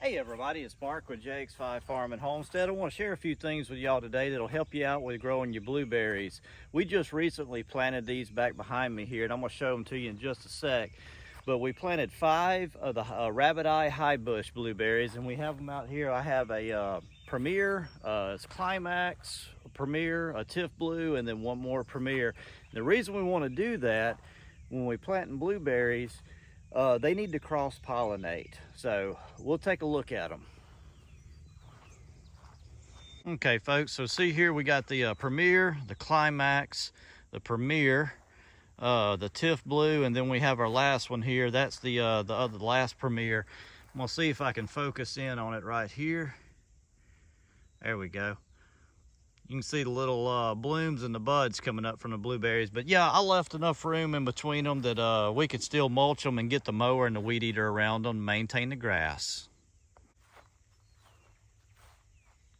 Hey everybody, it's Mark with JX5 Farm and Homestead. I want to share a few things with y'all today that'll help you out with growing your blueberries. We just recently planted these back behind me here, and I'm going to show them to you in just a sec. But we planted 5 of the rabbit eye high bush blueberries, and we have them out here. I have a Premier, it's Climax, a Premier, a Tiff Blue, and then one more Premier. And the reason we want to do that when we planting blueberries, they need to cross-pollinate. So we'll take a look at them. Okay folks, so see here we got the Premier, the Climax, the Premier, the Tiff Blue, and then we have our last one here. That's the last Premier. I'm gonna see if I can focus in on it right here. There we go. You can see the little blooms and the buds coming up from the blueberries. But yeah, I left enough room in between them that we could still mulch them and get the mower and the weed eater around them and maintain the grass.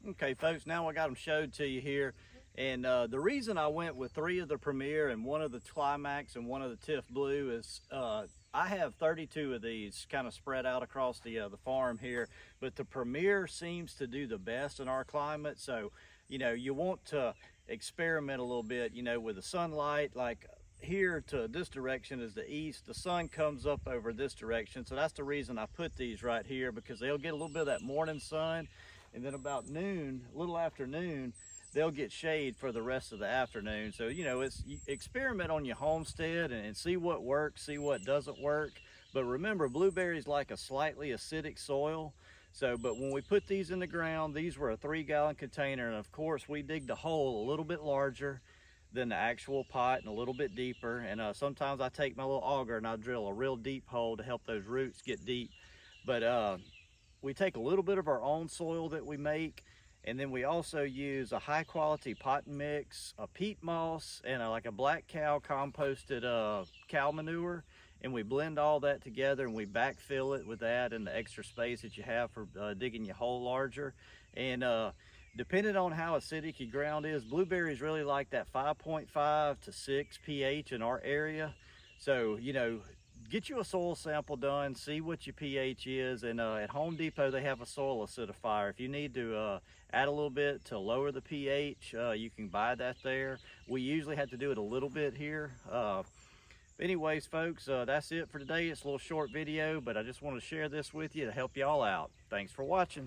Okay folks, now I got them showed to you here. And the reason I went with 3 of the Premier and 1 of the Climax and 1 of the Tiff Blue is I have 32 of these kind of spread out across the farm here. But the Premier seems to do the best in our climate. So, you know, you want to experiment a little bit, you know, with the sunlight. Like here to this direction is the east. The sun comes up over this direction. So that's the reason I put these right here, because they'll get a little bit of that morning sun. And then about noon, a little after noon, they'll get shade for the rest of the afternoon. So, you know, it's experiment on your homestead and see what works, see what doesn't work. But remember, blueberries like a slightly acidic soil. So, but when we put these in the ground, these were a 3-gallon container. And of course, we dig the hole a little bit larger than the actual pot and a little bit deeper. And sometimes I take my little auger and I drill a real deep hole to help those roots get deep. But we take a little bit of our own soil that we make, and then we also use a high quality pot mix, a peat moss, and like a black cow composted cow manure. And we blend all that together and we backfill it with that and the extra space that you have for digging your hole larger. And depending on how acidic your ground is, blueberries really like that 5.5 to 6 pH in our area. So, you know, get you a soil sample done, see what your pH is, and at Home Depot they have a soil acidifier. If you need to add a little bit to lower the pH, you can buy that there. We usually have to do it a little bit here. Anyways folks, that's it for today. It's a little short video, but I just want to share this with you to help y'all out. Thanks for watching.